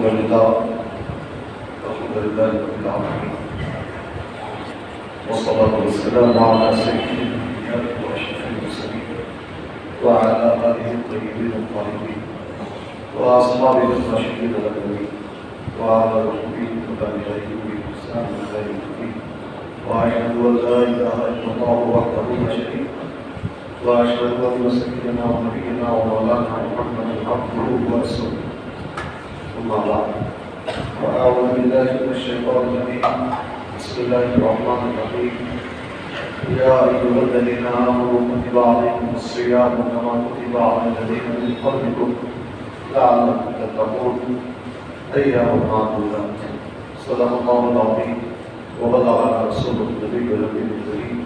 لله رب العالمين والصلاة والسلام على سيد الأنبياء وأشرف المرسلين وعلى آله الطيبين الطاهرين وأصحابه الراشدين الأكرمين وعلى رسوله وتابعيه بإحسان إلى يوم الدين وأشهد أن لا إله إلا الله وحده لا شريك له وأشهد أن سيدنا ونبينا ومولانا محمدا عبده ورسوله ثم بعد وأعوذ بالله من الشيطان الرجيم بسم الله الرحمن الرحيم يا أيها الذين آمنوا كتب عليكم الصيام كما كتب على الذين من قبلكم لعلكم تتقون أياما معدودات صدق الله العظيم وبلغنا رسوله النبي الكريم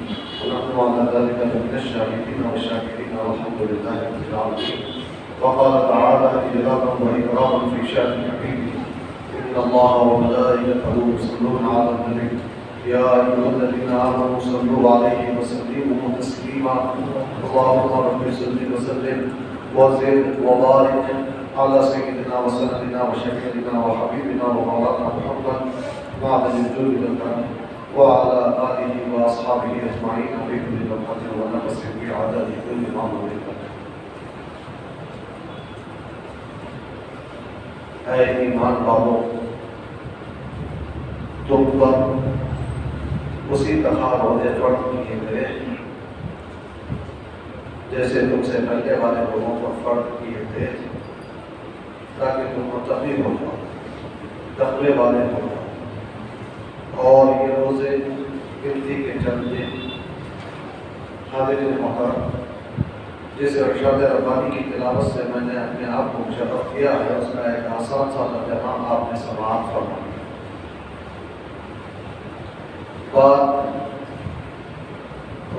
ونحن على ذلك من الشاهدين والشاكرين والحمد لله رب العالمين وقال تعالى إجلالا وإكراما في شأن حبيبه إن الله وملائكته يصلون على النبي يا أيها الذين آمنوا صلوا عليه وسلموا تسليما اللهم رب صل وسلم وزد وبارك على سيدنا وسندنا وشفيعنا وحبيبنا ومولانا محمد معدن الجود والكرم وعلى آله وأصحابه أجمعين في كل لمحة ونفس في عدد كل معمول له. اے ایمان والو، تم پر اسی طرح روزے فرض کیے گئے جیسے تم سے پہلے والے لوگوں پر فرض کیے گئے تاکہ تم متقی ہو جاؤ، تقوی والے ہو جاؤ. اور یہ روزے گنتی کے چند دن حاضرین محترم، جس ارشاد ربانی کی تلاوت سے میں نے اپنے آپ کو مشرف کیا ہے، اس کا ایک آسان سا ترجمہ آپ نے سماعت فرمایا. بات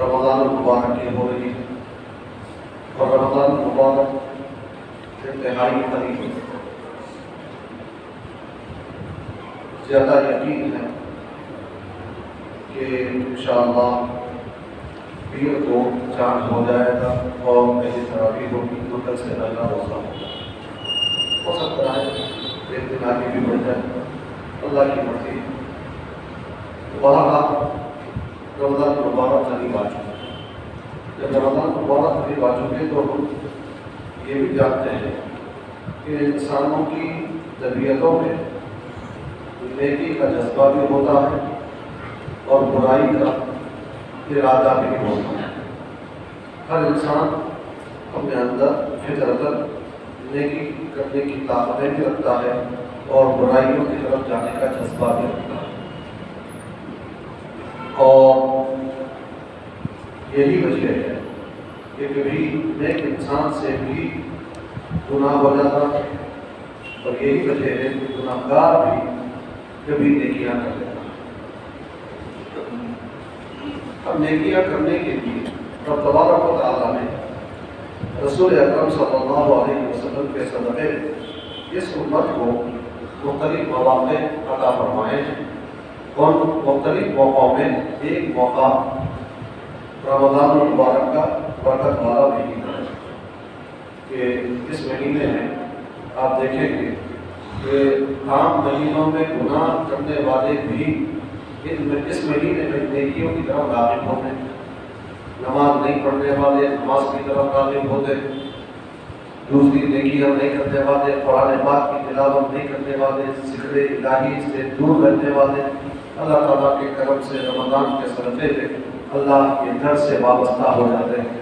رمضان المبارک کی ہو رہی ہے اور رمضان المبارک انتہائی قریب ہے. زیادہ یقین ہے کہ انشاءاللہ پیر کو چاند ہو جائے گا اور پہلی تراویح ہوگی تو کل سے پہلا روزہ ہو سکتا ہے ایک دن آگے بھی بڑھ جائے، اللہ کی مرضی. بہرحال رمضان المبارک قریب آ چکے. جب رمضان المبارک قریب آ چکے تو ہم یہ بھی جانتے ہیں کہ انسانوں کی طبیعتوں میں نیکی کا جذبہ بھی ہوتا ہے اور برائی کا ارادہ بھی ہوتا ہے. ہر انسان اپنے اندر فطرتاً نیکی کرنے کی طاقتیں بھی رکھتا ہے اور برائیوں کی طرف جانے کا جذبہ بھی رکھتا ہے. اور یہی وجہ ہے کہ کبھی نیک انسان سے بھی گناہ ہو جاتا ہے اور یہی وجہ ہے کہ گناہ گار بھی کبھی نیکیاں کر لیتا ہے. اب نیکیاں کرنے کے لیے رب تبارک و تعالیٰ نے رسول اکرم صلی اللہ علیہ وسلم کے صدقے اس امت کو مختلف مواقع عطا فرمائے ہیں. اور مختلف موقعوں میں ایک موقع رمضان المبارک کا برکت والا مہینہ ہے کہ اس مہینے میں آپ دیکھیں گے کہ عام مہینوں میں گناہ کرنے والے بھی اس مہینے میں نیکیوں کی طرف راغب ہوتے ہیں. نماز نہیں پڑھنے والے نماز کی طرف راغب ہوتے ہیں، دوسری نیکیاں نہیں کرنے والے، قرآن پاک کی تلاوت نہیں کرنے والے، ذکر الہی سے دور رہنے والے اللہ تعالیٰ کے کرم سے رمضان کے صدقے میں اللہ کے گھر سے وابستہ ہو جاتے ہیں،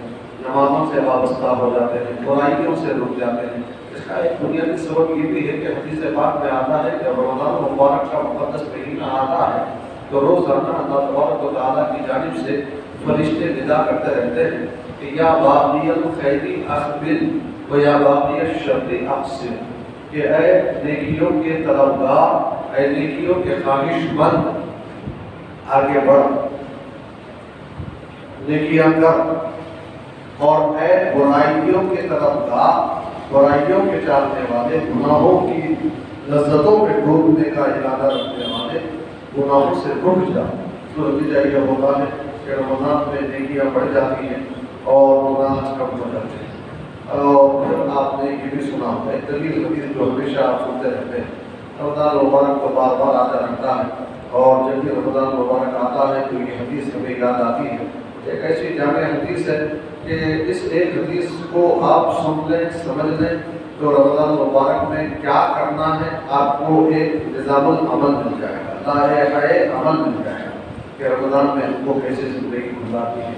نمازوں سے وابستہ ہو جاتے ہیں، برائیوں سے رک جاتے ہیں. اس کا ایک بنیادی سبب یہ بھی ہے کہ حدیث پاک میں آتا ہے کہ رمضان المبارک کا مقدس مہینہ آتا ہے تو روزانہ اللہ تبارک و تعالیٰ کی جانب سے فرشتے ندا کرتے رہتے ہیں کہ یا باغی الخیر اقبل و یا باغی الشر اقصر، کہ اے نیکیوں کے طلبگار، اے نیکیوں کے خواہش مند، آگے بڑھ، نیکیاں کر. اور اے برائیوں کے طرفدار، برائیوں کے چاہنے والے، گناہوں کی لذتوں میں ڈوبنے کا ارادہ رکھنے والے، گناہوں سے رک جا. تو نتیجہ یہ ہوتا ہے کہ رمضان میں نیکیاں بڑھ جاتی ہیں اور گناہ کم ہو جاتے ہیں. اور پھر آپ نے یہ بھی سنا ہوگا ایک دلیل حدیث جو ہمیشہ آپ سنتے رہتے ہیں رمضان مبارک کو بار بار آتا رہتا ہے، اور جب بھی رمضان مبارک آتا ہے تو یہ حدیث ہمیں یاد آتی ہے۔ ایک ایسی جامع حدیث ہے کہ اس ایک حدیث کو آپ سن لیں، سمجھ لیں تو رمضان مبارک میں کیا کرنا ہے آپ کو ایک نظام العمل مل جائے گا، لائحہ عمل مل جائے گا کہ رمضان میں ہم کو کیسے زندگی گزارتی ہے۔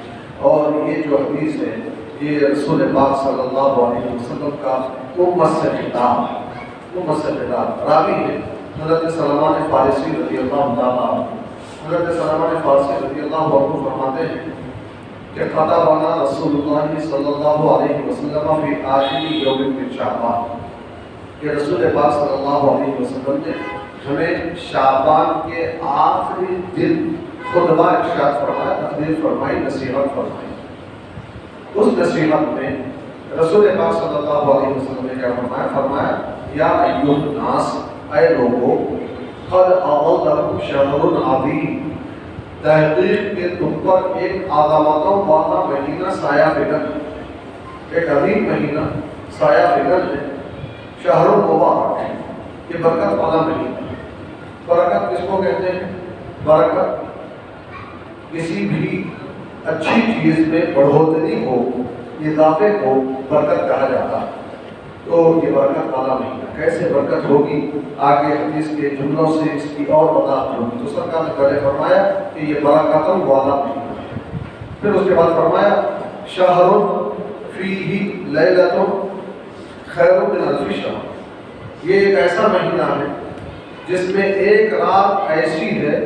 اور یہ جو حدیث ہے یہ رسول پاک صلی اللہ علیہ وسلم کا امت سے خطاب ہے، امت سے خطاب راوی ہے حضرت سلمان فارسی رضی اللہ تعالیٰ عنہ۔ حضرت سلمان فارسی رضی اللہ عنہ فرماتے ہیں کہ خطبنا رسول اللہ صلی اللہ علیہ وسلم فی آخر یوم من شعبان، کہ رسول پاک صلی اللہ علیہ وسلم نے ہمیں شعبان کے آخری دن خطبہ ارشاد فرمایا، تقریر فرمائی، نصیحت فرمائی۔ اس نصیحت میں رسول پاک صلی اللہ علیہ وسلم نے کیا فرمایا؟ فرمایا یا ایھا الناس، اے لوگو، قد اظلکم شہر عظیم، تحقیق کہ تم پر ایک عظمتوں والا مہینہ سایہ فکن، ایک عظیم مہینہ سایہ فکن ہے، شہر مبارک ہے، یہ برکت والا مہینہ۔ برکت کس کو کہتے ہیں؟ برکت کسی بھی اچھی چیز میں بڑھوتری کو، اضافے کو برکت کہا جاتا ہے۔ تو یہ برکت والا مہینہ کیسے برکت ہوگی؟ آگے حدیث کے جملوں سے اس کی اور وضاحت ہوگی۔ تو سرکار نے پہلے فرمایا کہ یہ برکت والا مہینہ ہے، پھر اس کے بعد فرمایا شہر فیہ لیلۃ خیر من الف شہر، یہ ایک ایسا مہینہ ہے جس میں ایک رات ایسی ہے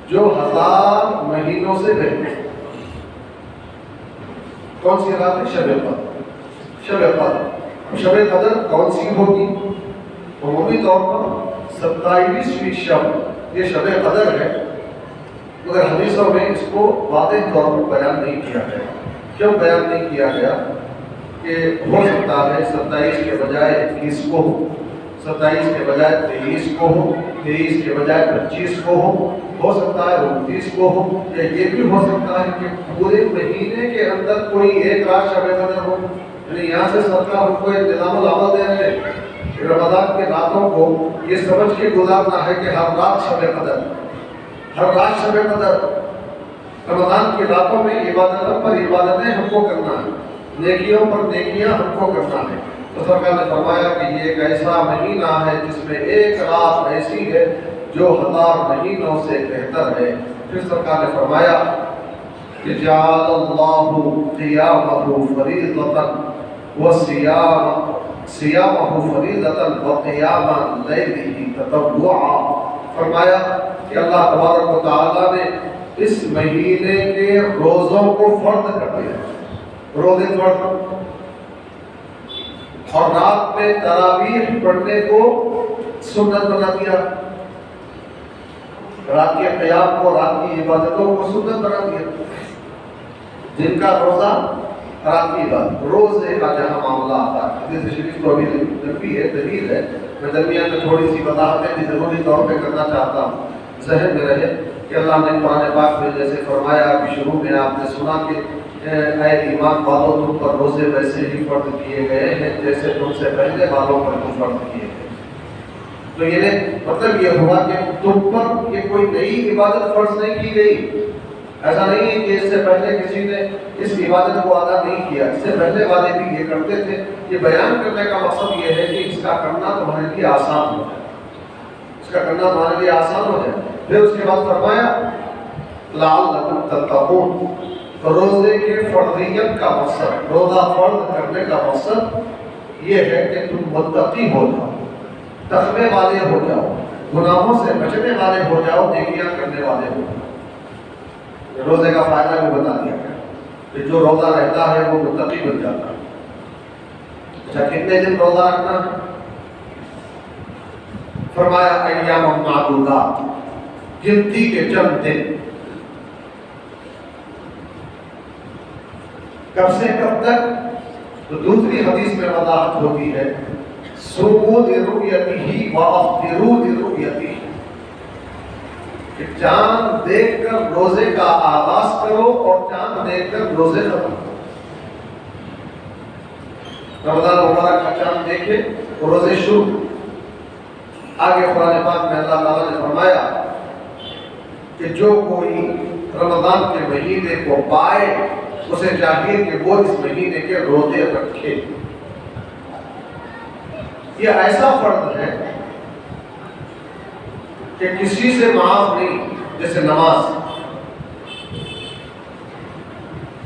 جو 1000 مہینوں سے بہتر ہے۔ کون سی رات ہے؟ شب قدر۔ شب قدر، شب قدر کون سی ہوگی؟ عمومی طور پر 27ویں شب یہ شب قدر ہے، مگر حدیثوں میں اس کو واضح طور پر بیان نہیں کیا گیا۔ کیوں بیان نہیں کیا گیا؟ کہ ہو سکتا ہے 27 کے بجائے 21 کو ہو، 27 کے بجائے 23 کو ہو، 23 کے بجائے 25 کو ہو سکتا ہے 29 کو ہو، یا یہ بھی ہو سکتا ہے کہ پورے مہینے کے اندر کوئی ایک رات شب قدر ہو۔ یعنی یہاں سے سرکار ہم کو ایک نظام العمل دے رہے ہیں کہ رمضان کے راتوں کو یہ سمجھ کے گزارنا ہے کہ ہر رات شب قدر، ہر رات شب قدر۔ رمضان کی راتوں میں عبادتوں پر عبادتیں ہم کو کرنا ہے، نیکیوں پر نیکیاں ہم کو کرنا ہے۔ تو سرکار نے فرمایا کہ یہ ایک ایسا مہینہ ہے جس میں ایک رات ایسی ہے جو 1000 مہینوں سے بہتر ہے۔ پھر سرکار نے فرمایا کہ جعل اللہ قیامہ فریضۃ وصیامہ فریضۃ وقیام لیلہ تطوعا، فرمایا کہ اللہ تبارک و تعالیٰ نے اس مہینے کے روزوں کو فرض کر دیا، روزے فرض، اور رات میں تراویح پڑھنے کو سنت بنا دیا، رات کے قیام کو، رات کی عبادتوں کو سنت بنا دیا۔ جن کا روزہ، رات کی عبادت، روزے کا جہاں معاملہ آتا ہے، حدیث شریف تو ابھی لمبی ہے، دلیل ہے، میں درمیان میں تھوڑی سی وضاحتیں بھی ضروری طور پہ کرنا چاہتا ہوں، ذہن میں رہے کہ اللہ نے قرآن پاک میں جیسے فرمایا کہ شروع میں آپ نے سنا کہ اے ایمان والوں تم پر روزے ویسے ہی فرض کیے گئے ہیں جیسے تم سے پہلے والوں پر تو فرض کیے گئے۔ تو یہ مطلب یہ ہوا کہ تم پر یہ کوئی نئی عبادت فرض نہیں کی گئی، ایسا نہیں ہے کہ اس سے پہلے کسی نے اس عبادت کو ادا نہیں کیا، اس سے پہلے والے بھی یہ کرتے تھے۔ یہ بیان کرنے کا مقصد یہ ہے کہ اس کا کرنا تمہارے لیے آسان ہو جائے، اس کا کرنا تمہارے لیے آسان ہو جائے۔ پھر اس کے بعد فرمایا لعلکم تتقون، روزے کے فرضیت کا مقصد، روزہ فرض کرنے کا مقصد یہ ہے کہ تم متقی ہو جاؤ، تقوی والے ہو جاؤ، گناہوں سے بچنے والے ہو جاؤ، نیکیاں کرنے والے ہو جاؤ۔ روزے کا فائدہ بھی بتا دیا گیا کہ جو روزہ رہتا ہے وہ متقی بن جاتا ہے۔ اچھا کتنے دن روزہ رکھنا ہے؟ فرمایا ایام معدودات، گنتی کے چند دن، کب سے کب تک؟ تو دوسری حدیث میں وضاحت ہوتی ہے صوموا لرؤیتہ وافطروا لرؤیتہ، کہ چاند دیکھ کر روزے کا آغاز کرو اور چاند دیکھ کر روزے ختم کرو۔ رمضان مبارک کا چاند دیکھے تو روزے شروع، آگے قرآن پاک میں اللہ تعالیٰ نے فرمایا کہ جو کوئی رمضان کے مہینے کو پائے اسے چاہیے کہ وہ اس مہینے کے روزے رکھے۔ یہ ایسا فرض ہے کہ کسی سے معاف نہیں، جیسے نماز،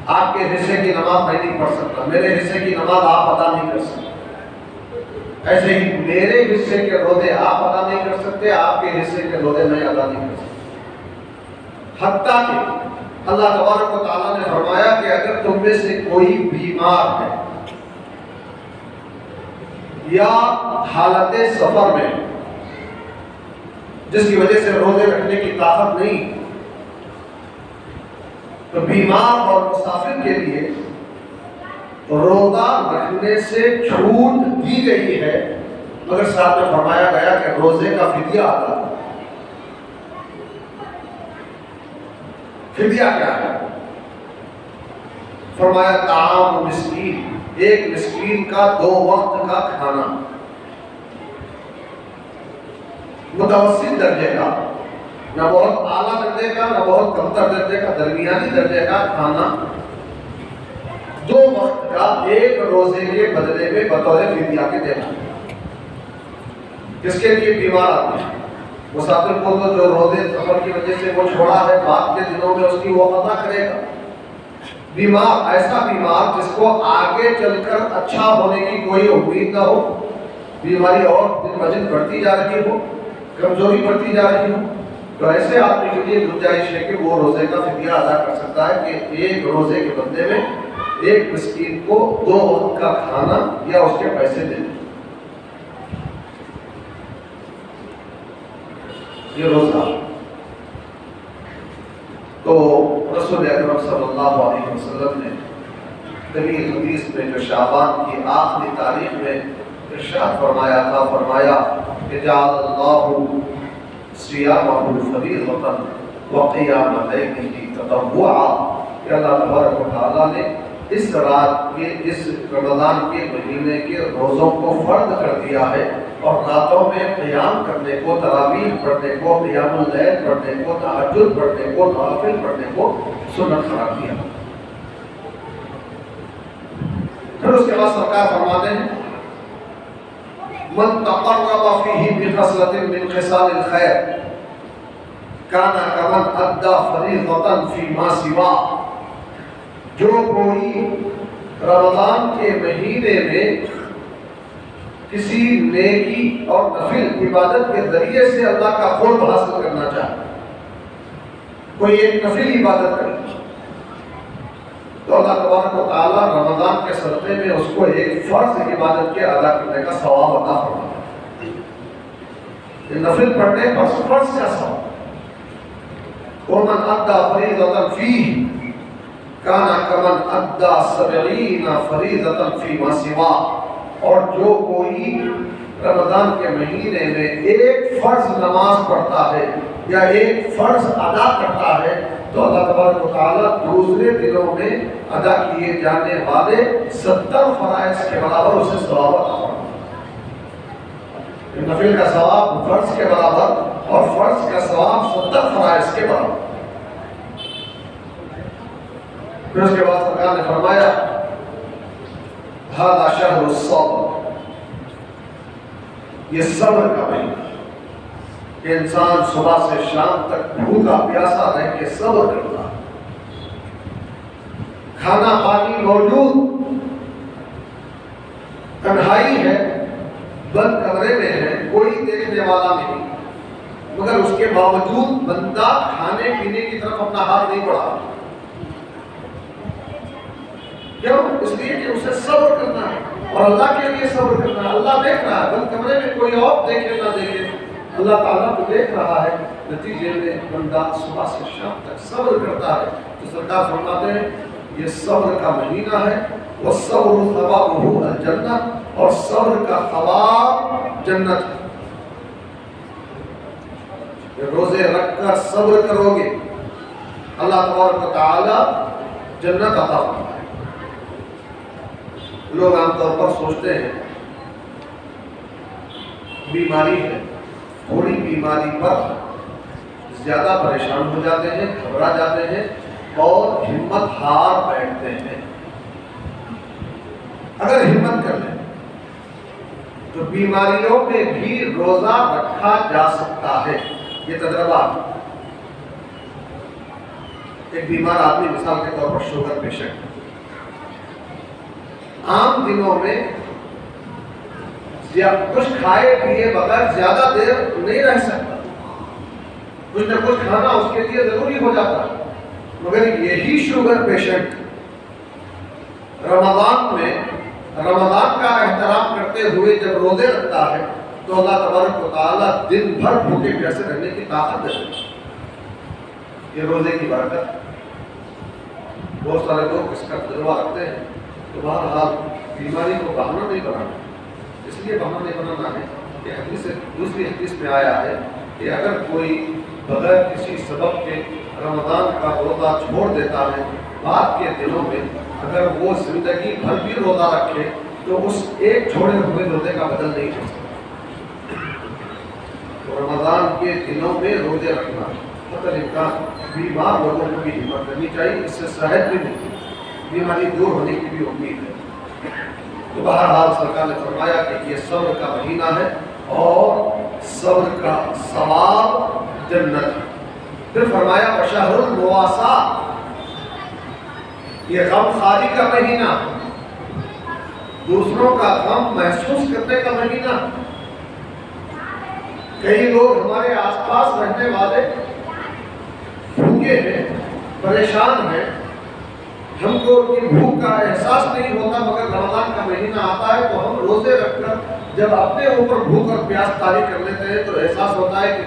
آپ کے حصے کی نماز میں نہیں پڑھ سکتا، میرے حصے کی نماز آپ ادا نہیں کر سکتے، ایسے ہی میرے حصے کے روزے آپ ادا نہیں کر سکتے، آپ کے حصے کے روزے میں ادا نہیں کر سکتے۔ حتیٰ کہ اللہ تبارک و تعالیٰ نے فرمایا کہ اگر تم میں سے کوئی بیمار ہے یا حالت سفر میں جس کی وجہ سے روزے رکھنے کی طاقت نہیں، تو بیمار اور مسافر کے لیے روزہ رکھنے سے چھوٹ دی گئی ہے، مگر ساتھ میں فرمایا گیا کہ روزے کا فدیہ ادا کرو۔ فدیہ کیا ہے؟ فرمایا طعام مسکین، ایک مسکین کا 2 وقت کا کھانا، متوسط درجے کا، نہ بہت اعلیٰ درجے کا نہ بہت کمتر درجے کا، درمیانی درجے کا کھانا 2 وقت کا ایک روزے کے بدلے میں بطور فدیہ کے دینا۔ کس کے لیے؟ بیمار آدمی، مسافر کو تو جو روزے سفر کی وجہ سے وہ چھوڑا ہے بعد کے دنوں میں اس کی وہ قضا کرے گا۔ بیمار، ایسا بیمار جس کو آگے چل کر اچھا ہونے کی کوئی امید نہ ہو، بیماری اور دن بدن بڑھتی جا رہی ہو، کمزوری بڑھتی جا رہی ہو، تو ایسے آدمی کے لیے گنجائش ہے کہ وہ روزے کا فدیہ ادا کر سکتا ہے کہ ایک روزے کے بدلے میں ایک مسکین کو 2 وقت کا کھانا یا اس کے پیسے دے دیں۔ یہ روزہ تو رسول اکرم صلی اللہ علیہ وسلم نے طویل حدیث میں جو شعبان کی آخری تاریخ میں ارشاد فرمایا تھا، فرمایا کہ جعل اللہ صیامہ فریضۃ وقیام لیلہ تطوعا، کہ اللہ تبارک و تعالیٰ نے اس رات کے، اس رمضان کے مہینے کے روزوں کو فرض کر دیا ہے، اور راتوں میں قیام کرنے کو، تراویح پڑھنے کو، قیام اللیل پڑھنے کو، تہجد پڑھنے کو، نوافل پڑھنے کو سنت قرار دیا۔ پھر اس کے بعد سرکار فرماتے ہیں من تقرب فیہ بخصلۃ من خصال الخیر کان کمن ادی فریضۃ فیما سوا، جو کوئی رمضان کے مہینے میں کسی نیکی اور نفل عبادت کے ذریعے سے اللہ کا قرب حاصل کرنا چاہے، کوئی ایک نفل عبادت کرے، تو اللہ تبارک و تعالیٰ رمضان کے صدقے میں اس کو ایک فرض عبادت کے ادا کرنے کا ثواب عطا فرماتا ہے۔ نفل پڑھنے پر فرض کا ثواب، ومن ادى فریضۃ فیہ کان کمن ادى 70 فریضۃ فیما سوا، اور جو کوئی رمضان کے مہینے میں ایک فرض نماز پڑھتا ہے یا ایک فرض ادا کرتا ہے، تو اللہ تبارک و تعالیٰ دوسرے دنوں میں ادا کیے جانے والے 70 فرائض کے برابر اسے ثواب عطا فرماتا ہے۔ نفل کا ثواب فرض کے برابر اور فرض کا ثواب 70 فرائض کے برابر۔ پھر اس کے بعد سرکار نے فرمایا ھذا شہر الصبر، یہ صبر کا مہینہ کہ انسان صبح سے شام تک بھوکا پیاسا رہ کے صبر کرتا، کھانا پانی موجود، تنہائی ہے، بند کمرے میں ہے، کوئی دیکھنے والا نہیں، مگر اس کے باوجود بندہ کھانے پینے کی طرف اپنا ہاتھ نہیں بڑھا۔ کیوں؟ اس لیے کہ اسے صبر کرنا ہے، اور اللہ کے لیے صبر کرنا ہے۔ اللہ دیکھ رہا ہے، بند کمرے میں کوئی اور دیکھے نہ دیکھے، اللہ تعالیٰ کو دیکھ رہا ہے، نتیجے میں بندہ صبح سے شام تک صبر کرتا ہے۔ تو سرکار فرماتے ہیں یہ صبر کا مہینہ ہے، والصبر ثوابہ الجنہ، اور صبر کا ثواب جنت ہے۔ روزے رکھ کر صبر کرو گے، اللہ تبارک و تعالیٰ جنت عطا فرمائے۔ لوگ عام طور پر سوچتے ہیں بیماری ہے، تھوڑی بیماری پر زیادہ پریشان ہو جاتے ہیں، گھبرا جاتے ہیں اور ہمت ہار بیٹھتے ہیں۔ اگر ہمت کر لیں تو بیماریوں میں بھی روزہ رکھا جا سکتا ہے۔ یہ تجربہ، ایک بیمار آدمی مثال کے طور پر شوگر پیشنٹ عام دنوں میں کچھ کھائے پیے بغیر زیادہ دیر نہیں رہ سکتا، کچھ نہ کچھ کھانا اس کے لیے ضروری ہو جاتا ہے، مگر یہی شوگر پیشنٹ رمضان میں رمضان کا احترام کرتے ہوئے جب روزے رکھتا ہے تو اللہ تبارک و تعالیٰ دن بھر بھوکے پیاسے رہنے کی طاقت دیتے ہیں۔ یہ روزے کی برکت۔ بہت سارے لوگ اس کا تجربہ رکھتے ہیں، تو بہرحال بیماری کو بہانہ نہیں بنانا، اس لیے بہانہ نہیں بنانا ہے کہ دوسری حدیث میں آیا ہے کہ اگر کوئی بغیر کسی سبب کے رمضان کا روزہ چھوڑ دیتا ہے، بعد کے دنوں میں اگر وہ زندگی بھر بھی روزہ رکھے تو اس ایک چھوڑے ہوئے روزے کا بدل نہیں ہو سکتا۔ تو رمضان کے دنوں میں روزے رکھنا مطلب امکان بیمار لوگوں کو بھی ہمت کرنی چاہیے، اس سے صحت بھی ملتی ہے، بیماری دور ہونے کی بھی امید ہے۔ تو بہرحال سرکار نے فرمایا کہ یہ صبر کا مہینہ ہے اور صبر کا ثواب جنت ہے۔ پھر فرمایا بشہر المواساۃ، یہ غم خواری کا مہینہ، دوسروں کا غم محسوس کرنے کا مہینہ۔ کئی لوگ ہمارے آس پاس رہنے والے بھوکے ہیں، پریشان ہیں، ہم کو ان کی بھوک کا احساس نہیں ہوتا، مگر رمضان کا مہینہ آتا ہے تو ہم روزے رکھ کر جب اپنے اوپر بھوک اور پیاس طاری کر لیتے ہیں تو احساس ہوتا ہے کہ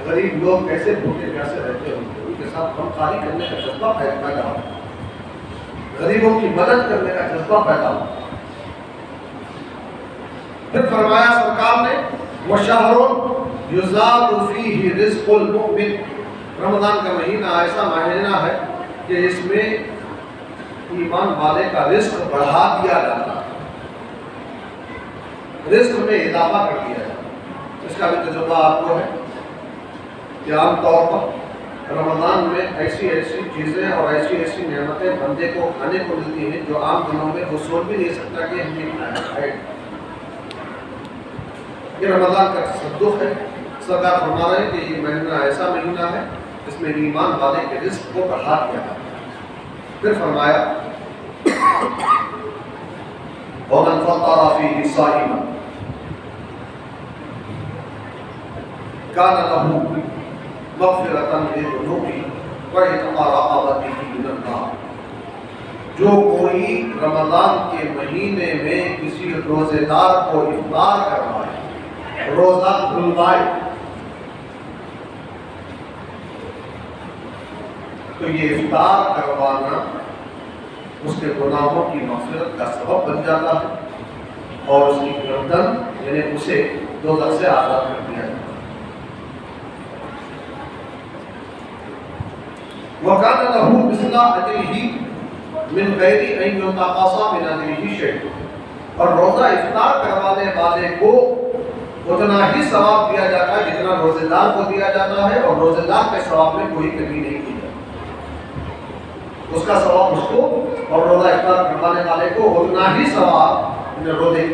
غریب لوگ کیسے بھوکے پیاسے رہتے ہوں گے، ان کے ساتھ ہم طاری کرنے کا جذبہ پیدا ہو، غریبوں کی مدد کرنے کا جذبہ پیدا ہو۔ پھر فرمایا سرکار نے وَشَهْرٌ يُزَادُ فِيهِ رِزْقُ الْمُؤْمِنِ، رمضان کا مہینہ ایسا مہینہ ہے کہ اس میں ایمان والے کا رزق بڑھا دیا جاتا ہے، رزق میں اضافہ کر دیا جاتا ہے۔ اس کا بھی تجربہ آپ کو ہے کہ عام طور پر رمضان میں ایسی چیزیں اور ایسی نعمتیں بندے کو کھانے کو ملتی ہیں جو عام دنوں میں وہ سوچ بھی نہیں سکتا کہ ہم یہ کھائیں۔ یہ رمضان کا تصدق ہے۔ سرکار فرما رہے ہیں کہ یہ مہینہ ایسا مہینہ ہے جس میں ایمان والے کے رزق کو بڑھا دیا جاتا ہے۔ پھر فرمایا وَمَنْ فَطَرَ فِيهِ صَائِمًا كَانَ لَهُ مَغْفِرَةً لِذُنُوبِهِ وَعِتْقَ رَقَبَتِهِ مِنَ النَّارِ، جو کوئی رمضان کے مہینے میں کسی روزے دار کو افطار کروائے، روزہ کھلوائے، تو یہ افطار کروانا اس کے گناہوں کی مغفرت کا سبب بن جاتا ہے اور اس کی گردن یعنی اسے دوزخ سے آزاد کر دیا جاتا ہے۔ وَكَانَ لَهُ مِثْلَ أَجْرِهِ مِنْ غَيْرِ أَنْ يُنْتَقَصَ مِنْ أَجْرِهِ شَيْءٌ، اور روزہ افطار کروانے والے کو اتنا ہی ثواب دیا جاتا ہے جتنا روزے دار کو دیا جاتا ہے، اور روزے دار کے ثواب میں کوئی کمی نہیں کی جاتی، اس کا ثواب اس کو اور روزہ افطار کروانے والے کو اتنا ہی ثواب روزے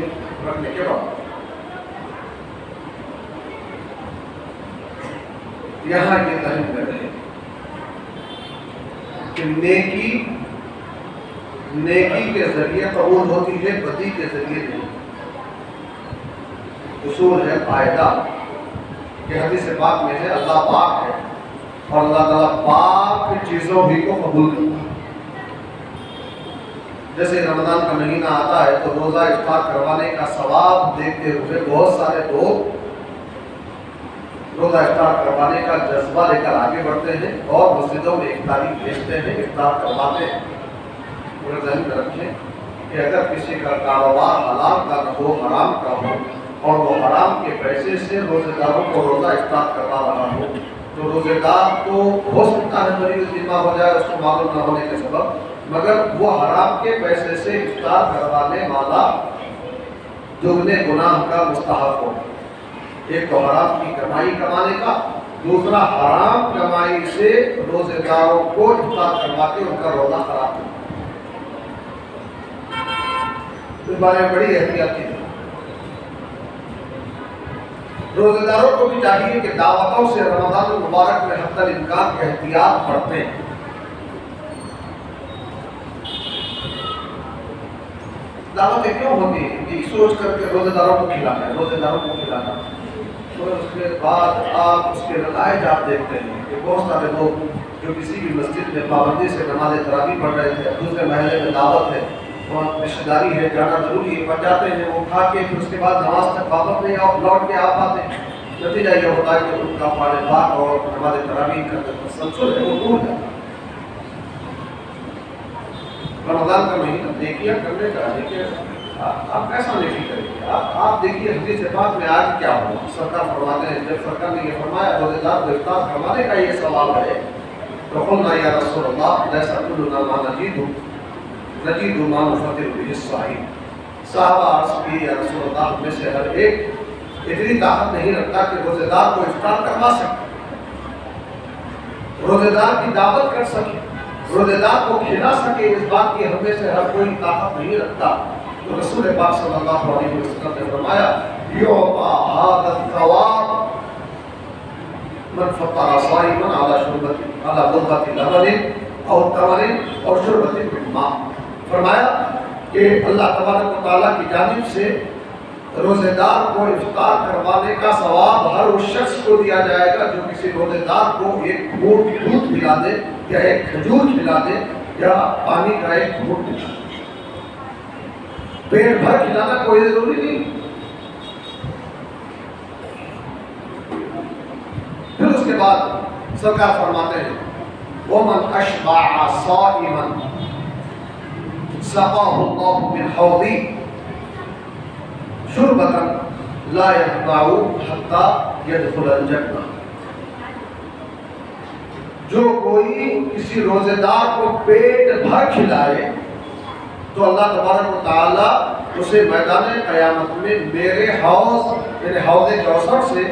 رکھنے کے بعد۔ یہاں یہ ذہن میں رہے کہ نیکی کے ذریعے قبول ہوتی ہے، بدی کے ذریعے نہیں۔ اصول ہے قاعدہ کہ حدیث پاک میں ہے اللہ پاک ہے اور اللہ تعالیٰ پاک چیزوں بھی کو قبول کرتا ہے۔ جیسے رمضان کا مہینہ آتا ہے تو روزہ افطار کروانے کا ثواب دیکھتے ہوئے بہت سارے لوگ روزہ افطار کروانے کا جذبہ لے کر آگے بڑھتے ہیں اور مسجدوں میں افطاری بھیجتے ہیں، افطار کرواتے ہیں۔ اور ذہن میں رکھیں کہ اگر کسی کا کاروبار حلال کا نہ ہو، حرام کا ہو، اور وہ حرام کے پیسے سے روزے داروں کو روزہ افطار کروا رہا ہو، تو روزے دار تو ہو سکتا ہے مریض ذمہ ہو جائے اس کو معلوم نہ ہونے کے سبب، مگر وہ حرام کے پیسے سے افطار کروانے والا دگنے گناہ کا مستحق ہو۔ ایک تو حرام کی کمائی کمانے کا، دوسرا حرام کمائی سے روزے داروں کو افطار کروا کے ان کا روزہ خراب کرنا۔ اس بارے میں بڑی احتیاط کی۔ روزے داروں کو بھی چاہیے کہ دعوتوں سے رمضان المبارک میں حتی الامکان احتیاط برتیں۔ دعوتیں کیوں ہوتی ہیں؟ کہ سوچ کر کے روزے داروں کو کھلانا ہے، روزے داروں کو کھلانا۔ اور اس کے بعد آپ اس کے نتائج آپ دیکھتے ہیں کہ بہت سارے لوگ جو کسی بھی مسجد میں پابندی سے نماز تراویح پڑھ رہے تھے، دوسرے محلے میں دعوت ہے، وہاں رشتہ داری ہے، جانا ضروری ہے، پڑ جاتے ہیں، وہ کھا کے پھر اس کے بعد نماز تک واپس نہیں اور لوٹ کے آپ آتے ہیں۔ نتیجہ یہ ہوتا ہے کہ ان کا پانے پاک اور نماز تراویح کا جو تسلسل ہے وہ ٹوٹ جاتا ہے۔ رمضان کا مہینہ نیکیاں کرنے کا، دیکھیے آپ کیسا نیکی کریں گے؟ آپ دیکھیے حدیث پاک میں آج کیا ہوا۔ سرکار فرماتے ہیں، جب سرکار نے یہ فرمایا روزے دار کو افطار کروانے کا یہ سوال ہے تو قلنا یا رسول اللہ لیسا کلنا ما نجید ما نفطر به الصائم۔ صحابہ عرض کی یا رسول اللہ میں سے ہر ایک اتنی طاقت نہیں رکھتا کہ روزے دار کو افطار کروا سکے، روزے دار کی دعوت کر سکے، روزے دار کو کھلا سکے، اس بات کی ہم میں سے ہر کوئی طاقت نہیں رکھتا۔ تو رسول پاک صلی اللہ علیہ وسلم نے فرمایا یعطا ھذا الثواب من فطر صائما علی بلغۃ لبن او تمر او شربۃ من ماء۔ فرمایا کہ اللہ تبارک و تعالیٰ کی جانب سے روزے دار کو افطار کروانے کا ثواب ہر اس شخص کو دیا جائے گا جو کسی روزے دار کو ایک گھونٹ دودھ پلا دے یا ایک کھجور کھلا دے یا پانی کا ایک گھونٹ پلا دے۔ پیٹ بھر کھلانا کوئی ضروری نہیں۔ پھر اس کے بعد سرکار فرماتے ہیں وَمَنْ أَشْبَعَ صَائِمًا سَقَاهُ اللَّهُ مِنْ حَوْضِي شُرْبَةً لَا يَتْبَعُ حَتَّى يَدْخُلَ الْجَنَّةَ۔ جو کوئی کسی روزے دار کو پیٹ بھر کھلائے تو اللہ تبارک و تعالیٰ اسے میدان قیامت میں میرے حوض یعنی حوض کوثر سے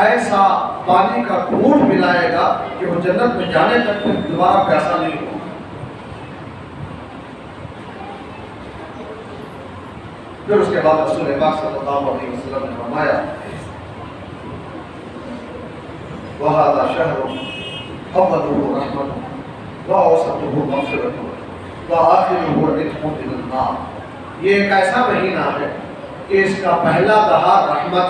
ایسا پانی کا گھونٹ ملائے گا کہ وہ جنت میں جانے تک پھر دوبارہ پیاسا نہیں ہوگا۔ پھر اس کے بعد رسول پاک صلی اللہ علیہ وسلم نے فرمایا وَهَذَا شَهْرٌ أَوَّلُهُ رَحْمَةٌ وَأَوْسَطُهُ مَغْفِرَةٌ وَآخِرُهُ عِتْقٌ مِنَ النَّارِ۔ یہ ایک ایسا مہینہ ہے کہ اس کا پہلا دہا رحمت،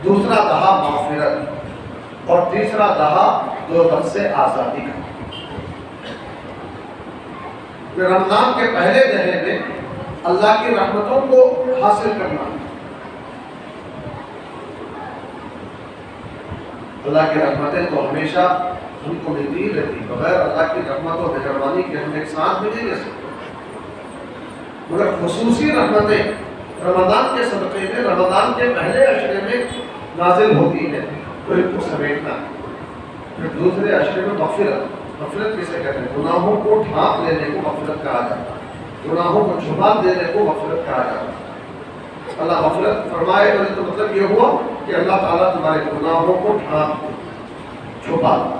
دوسرا دہا مغفرت اور تیسرا دہا دوزخ سے آزادی کا۔ رمضان کے پہلے دہے میں اللہ کی رحمتوں کو حاصل کرنا، اللہ کی رحمتیں تو ہمیشہ ہم کو ملتی رہتی، بغیر اللہ کی رحمت و مہربانی کے ہم ایک ساتھ بھی نہیں رہ سکتے، مگر خصوصی رحمتیں رمضان کے صدقے میں رمضان کے پہلے عشرے میں نازل ہوتی ہے تو ان کو سمیٹنا ہے۔ پھر دوسرے عشرے میں مغفرت کسے کہتے ہیں؟ گناہوں کو ڈھانپ لینے کو مغفرت کہا جاتا ہے، گناہوں کو چھپا دینے کو مغفرت کہا جاتا ہے۔ اللہ مغفرت فرمائے تو مطلب یہ ہوا کہ اللہ تعالیٰ تمہارے گناہوں کو ڈھانپ دے، چھپا دے۔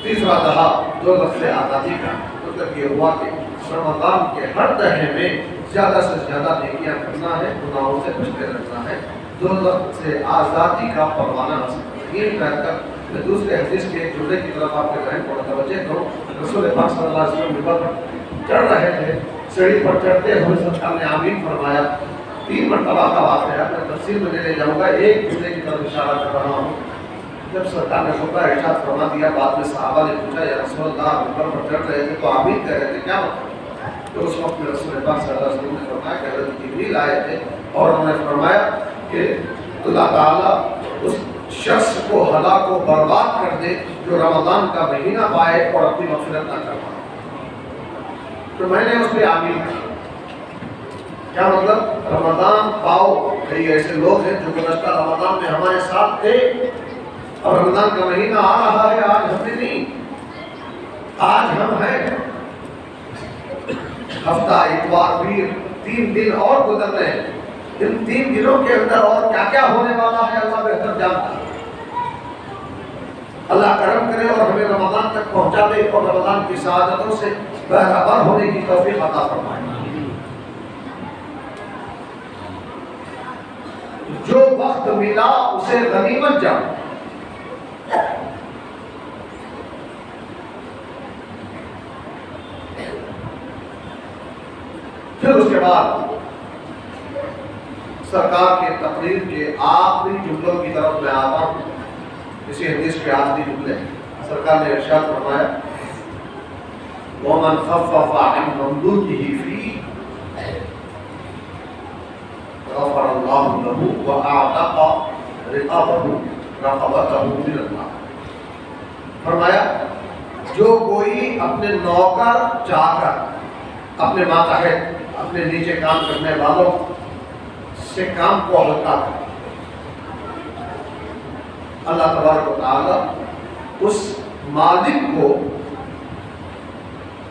تیسرا دہا دوزخ سے آزادی کا، مطلب یہ ہوا کہ رمضان کے ہر دہے میں زیادہ سے زیادہ نیکیاں کرنا ہے، گناہوں سے بچتے رہنا ہے، دوزخ سے آزادی کا پروانہ حاصل کرنا۔ یہ کہہ کر میں دوسرے حدیث کے ایک جملے کی طرف آپ کے ذہن کو متوجہ کروں۔ رسول پاک صلی اللہ علیہ وسلم ممبر پر چڑھ رہے تھے، سیڑھی پر چڑھتے ہوئے سرکار نے آمین فرمایا۔ 3 مرتبہ کا واقعہ ہے، میں تفصیل میں لے جاؤں گا، ایک جملے کی طرف اشارہ کر رہا ہوں۔ جب سرکار نے خطبہ ارشاد فرما دیا، بعد میں صحابہ نے پوچھا یا رسول اللہ ممبر پر چڑھ رہے تھے تو آمین کہہ رہے تھے، کیا مطلب؟ تو اس وقت میں رسول پاک صلی اللہ علیہ وسلم نے فرمایا کہ حضرت جبریل آئے تھے اور انہوں نے فرمایا کہ اللہ تعالیٰ اس شخص کو ہلاک و برباد کر دے جو رمضان کا مہینہ پائے اور اپنی مغفرت نہ کر پائے۔ تو میں نے اس پہ آمین کیا۔ کیا مطلب؟ رمضان پاؤ، کئی ایسے لوگ ہیں جو گزشتہ رمضان میں ہمارے ساتھ تھے، اور رمضان کا مہینہ آ رہا ہے، آج ہم نہیں، آج ہم ہیں، ہفتہ اتوار پیر 3 دن اور گزر رہے ہیں، ان 3 دنوں کے اندر اور کیا کیا ہونے والا ہے اللہ بہتر جانتا ہے۔ اللہ کرم کرے اور ہمیں رمضان تک پہنچا دے اور رمضان کی سعادتوں سے بہرہ ہونے کی توفیق عطا فرمائے۔ جو وقت ملا اسے غنیمت جان، پھر اس کے بعد سرکار کے تقریر کے آخری جملوں کی طرف میں آتا ہوں۔ اسی حدیث کے آخری جملے سرکار نے ارشاد فرمایا وَمَنْ خَفَّفَ عَنْ مَمْدُودِهِ فِيهِ غَفَرَ اللَّهُ لَهُ وَأَعْتَقَ رَقَبَتَهُ مِنَ النَّارِ۔ فرمایا جو کوئی اپنے نوکر چاکر، اپنے ماتحت، اپنے نیچے کام کرنے والوں سے کام کو ہلکا کرے، اللہ تبارک و تعالی اس مالک کو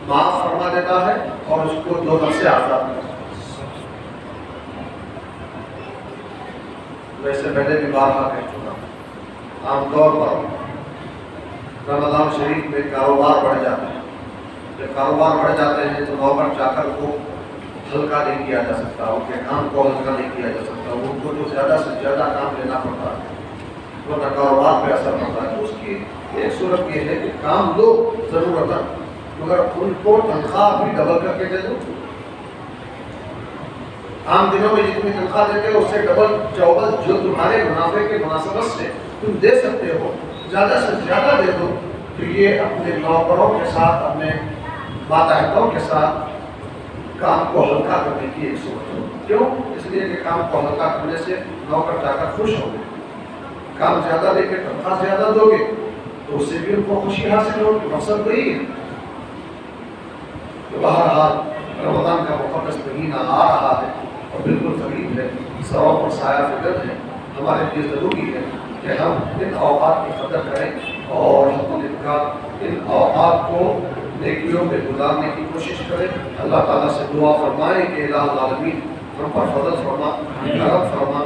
معاف فرما دیتا ہے اور اس کو دوزخ سے آزاد کرتا ہے۔ ویسے پہلے بھی بارہا کہہ چکا ہوں، عام طور پر رمضان شریف میں کاروبار بڑھ جاتے ہیں۔ جب کاروبار بڑھ جاتے ہیں تو نوکر چاکر کو ہلکا نہیں کیا جا سکتا، ان کے کام کو ہلکا نہیں کیا جا سکتا، ان کو تو زیادہ سے زیادہ کام لینا پڑتا ہے، ورنہ کاروبار پہ اثر پڑتا ہے۔ تو اس کی ایک صورت یہ ہے کہ کام دو ضرورت ہے، مگر ان کو تنخواہ بھی ڈبل کر کے دے دو۔ عام دنوں میں جتنی تنخواہ دیتے ہو اس سے ڈبل چوبل جو تمہارے منافع کے مناسبت سے تم دے سکتے ہو زیادہ سے زیادہ دے دو۔ تو یہ اپنے نوکروں کے ساتھ، اپنے ماتحتوں کے ساتھ کام کو ہلکا کرنے کی ایک صورت ہے۔ کیوں؟ اس لیے کہ کام کو ہلکا کرنے سے نوکر چاکر خوش ہوں گے، کام زیادہ دے کے تنخواہ زیادہ دو گے تو اس سے بھی ان کو خوشی حاصل ہوگی۔ مقصد وہی ہے۔ تو بہرحال رمضان کا مقدس مہینہ آ رہا ہے اور بالکل قریب ہے، سروں پر سایہ فکر ہے۔ ہمارے لیے ضروری ہے کہ ہم ان اوقات کی قدر کریں اور حق الامکان ان اوقات کو نیکیوں میں گزارنے کی کوشش کریں۔ اللہ تعالیٰ سے دعا فرمائیں کہ الہ العالمین ہم پر فضل فرما، کرم فرما،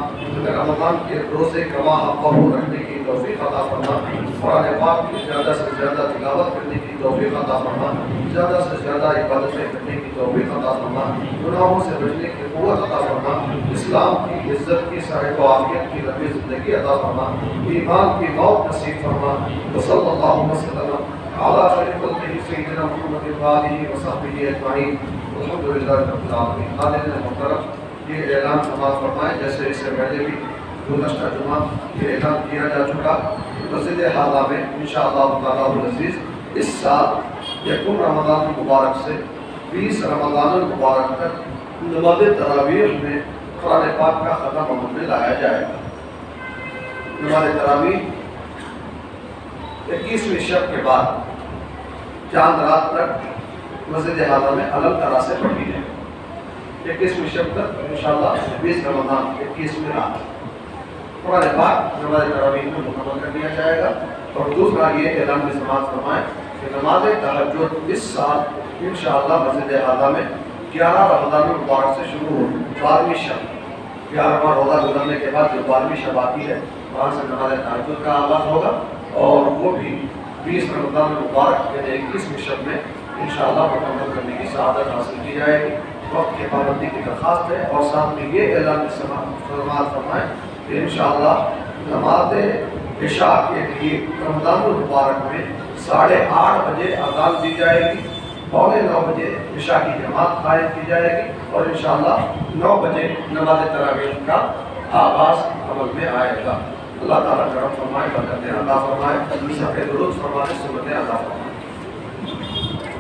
رمضان کے روزے کما حقہ رکھنے کی توفیق عطا فرما، قرآن پاک کی زیادہ سے زیادہ تلاوت کرنے کی توفیق عطا فرما، زیادہ سے زیادہ عبادتیں کرنے کی توفیق عطا فرما، گناہوں سے بچنے کی قوت عطا فرما، اسلام کی عزت کی صحت و عافیت کی لمبی زندگی عطا فرما، ایمان کی موت نصیب فرما۔ وصلی اللہ وسلم علی خیر خلقہ سیدنا محمد وآلہ وصحبہ اجمعین، الحمدللہ رب العالمین۔ حاضرین محترم، یہ اعلان سماعت فرمائیں جیسے اس سے پہلے بھی گزشتہ جمعہ یہ اعلان کیا جا چکا۔ مسجد حاضہ میں انشاءاللہ تعالیٰ العزیز اس سال یکم رمضان المبارک سے 20 رمضان المبارک تک نماز تراویح میں قرآن پاک کا ختم عمل میں لایا جائے گا۔ نماز تراویح 21ویں شب کے بعد چاند رات تک مسجد حاضہ میں الگ طرح سے پڑھی جائے گی۔ 21ویں شب تک انشاءاللہ 20 رمضان 21ویں رات قرآن پاک نماز تراویح میں مکمل کر دیا جائے گا۔ اور دوسرا یہ اعلان بھی سماعت فرمائیں کہ نماز تہجد اس سال انشاءاللہ مسجد حاضہ میں 11 رمضان المبارک سے شروع ہوگی۔ 12ویں شب 11واں روزہ گزرنے کے بعد جو 12ویں شب آتی ہے وہاں سے نماز تہجد کا آغاز ہوگا اور وہ بھی 20 رمضان المبارک یعنی 21ویں شب میں انشاءاللہ مکمل کرنے کی سعادت حاصل کی جائے گی۔ وقت کی پابندی کی درخواست ہے اور ساتھ میں یہ اعلان بھی سماعت فرمائیں کہ انشاءاللہ نماز عشاء کے لیے رمضان المبارک میں 8:30 بجے اذان دی جائے گی، 8:45 بجے عشاء کی جماعت قائم کی جائے گی اور انشاءاللہ 9 بجے نماز تراویح کا آغاز عمل میں آئے گا۔ اللہ تعالیٰ کرم فرمائے، برکتیں عطا فرمائے، سب درود فرمائے، سنتیں عطا فرمائے۔